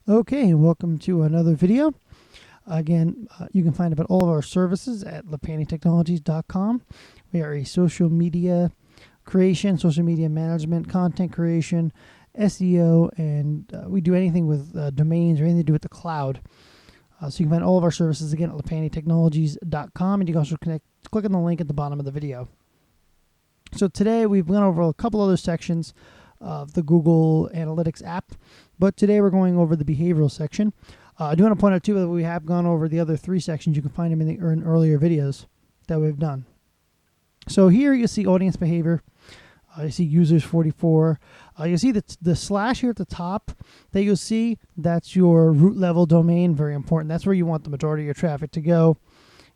Okay, welcome to another video. Again, you can find about all of our services at lapaniTechnologies.com. We are a social media creation, social media management, content creation, SEO, and we do anything with domains or anything to do with the cloud. So you can find all of our services again at lapaniTechnologies.com, and you can also click on the link at the bottom of the video. So today we've gone over a couple other sections of the Google Analytics app, but today we're going over the behavioral section. I do want to point out too that we have gone over the other three sections. You can find them in earlier videos that we've done. So here you see audience behavior. You see users 44. You see the slash here at the top that you'll see. That's your root level domain. Very important. That's where you want the majority of your traffic to go.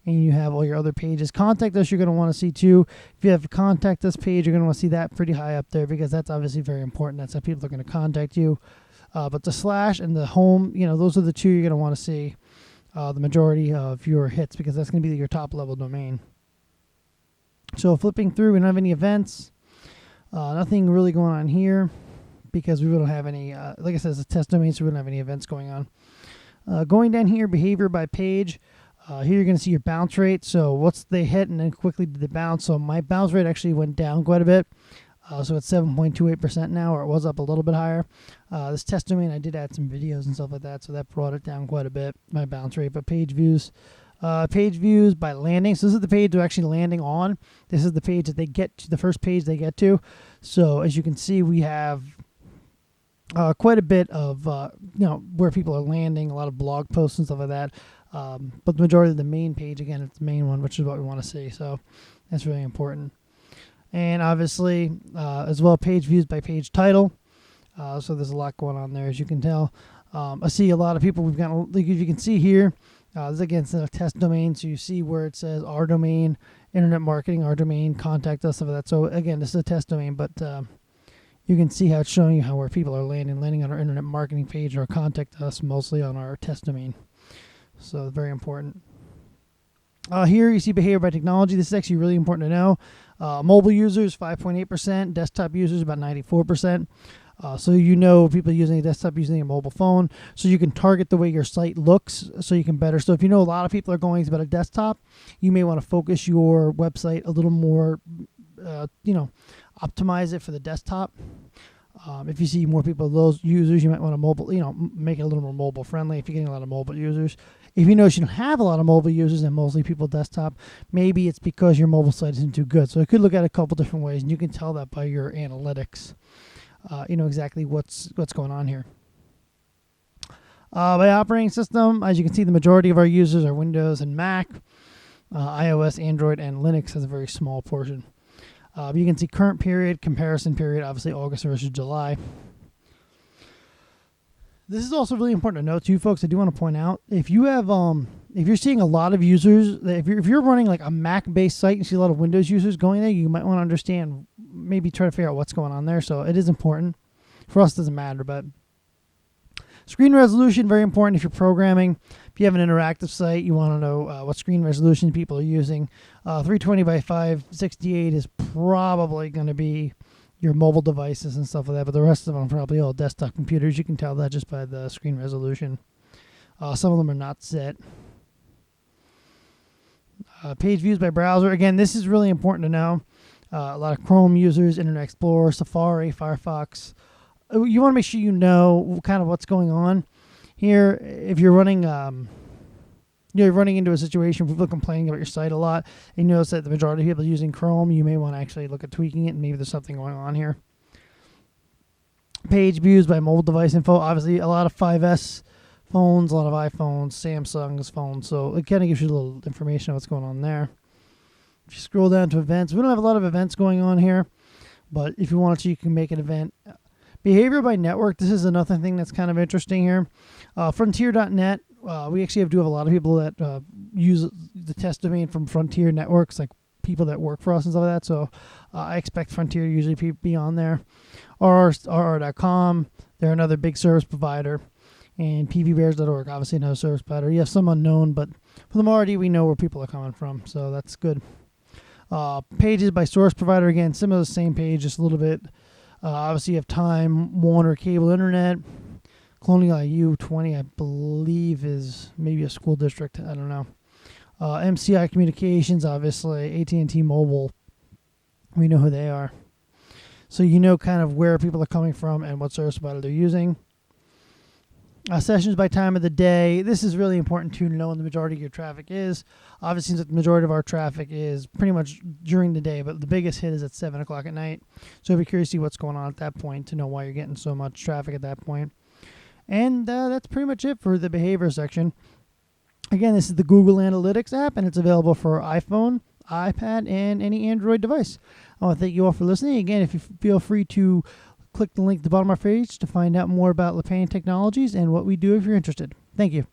And you have all your other pages. Contact us, you're going to want to see too. If you have a contact us page, you're going to want to see that pretty high up there because that's obviously very important. That's how people are going to contact you. But the slash and the home, those are the two you're going to want to see the majority of your hits because that's going to be your top level domain. So flipping through, we don't have any events. Nothing really going on here because we don't have any, like I said, it's a test domain, so we don't have any events going on. Going down here, behavior by page. Here you're going to see your bounce rate. So what's they hit and then quickly did they bounce. So my bounce rate actually went down quite a bit. So it's 7.28% now, or it was up a little bit higher. This test domain, I did add some videos and stuff like that, so that brought it down quite a bit, my bounce rate. But page views by landing. So this is the page they're actually landing on. This is the page that they get to, the first page they get to. So as you can see, we have quite a bit of where people are landing, a lot of blog posts and stuff like that. But the majority of the main page, again, it's the main one, which is what we want to see. So that's really important. And obviously, as well, page views by page title. So there's a lot going on there, as you can tell. I see a lot of people. We've got, like you can see here, this again, it's a test domain. So you see where it says our domain, internet marketing, our domain, contact us, stuff like that. So again, this is a test domain, but you can see how it's showing you where people are landing on our internet marketing page or contact us mostly on our test domain. So very important. Here you see behavior by technology. This is actually really important to know. Mobile users, 5.8%. Desktop users, about 94%. So people using a desktop, using a mobile phone. So you can target the way your site looks so you can better. So if you know a lot of people are going about a desktop, you may want to focus your website a little more, optimize it for the desktop. If you see more people, those users, you might want to make it a little more mobile friendly if you're getting a lot of mobile users. If you notice you don't have a lot of mobile users and mostly people desktop, maybe it's because your mobile site isn't too good. So I could look at it a couple different ways, and you can tell that by your analytics. Exactly what's going on here. By operating system, as you can see, the majority of our users are Windows and Mac. iOS, Android, and Linux has a very small portion. You can see current period, comparison period, obviously August versus July. This is also really important to note too, folks. I do want to point out if you have if you're seeing a lot of users, if you're running like a Mac-based site and see a lot of Windows users going there, you might want to understand, maybe try to figure out what's going on there. So it is important. For us, it doesn't matter, but screen resolution, very important if you're programming. If you have an interactive site, you want to know what screen resolution people are using. 320 by 568 is probably going to be your mobile devices and stuff like that, but the rest of them are probably all desktop computers. You can tell that just by the screen resolution. Some of them are not set. Page views by browser. Again, this is really important to know. A lot of Chrome users, Internet Explorer, Safari, Firefox. You want to make sure you know kind of what's going on here. If you're running, you're running into a situation where people are complaining about your site a lot, and you notice that the majority of people are using Chrome, you may want to actually look at tweaking it, and maybe there's something going on here. Page views by mobile device info. Obviously, a lot of 5S phones, a lot of iPhones, Samsung's phones, so it kind of gives you a little information on what's going on there. If you scroll down to events, we don't have a lot of events going on here, but if you want to, you can make an event. Behavior by network, this is another thing that's kind of interesting here. Frontier.net, we actually do have a lot of people that use the test domain from Frontier networks, like people that work for us and stuff like that. So I expect Frontier to usually be on there. RR.com, they're another big service provider. And pvbears.org, obviously another service provider. You have some unknown, but for the majority, we know where people are coming from. So that's good. Pages by source provider, again, similar to the same page, just a little bit. Obviously, you have Time Warner Cable Internet, Colonial IU-20, I believe, is maybe a school district. I don't know. MCI Communications, obviously. AT&T Mobile. We know who they are. So you know kind of where people are coming from and what service provider they're using. Sessions by time of the day. This is really important to know when the majority of your traffic is. Obviously, the majority of our traffic is pretty much during the day, but the biggest hit is at 7 o'clock at night. So I'd be curious to see what's going on at that point to know why you're getting so much traffic at that point. And that's pretty much it for the behavior section. Again, this is the Google Analytics app, and it's available for iPhone, iPad, and any Android device. I want to thank you all for listening. Again, if you feel free to click the link at the bottom of our page to find out more about LePaine Technologies and what we do if you're interested. Thank you.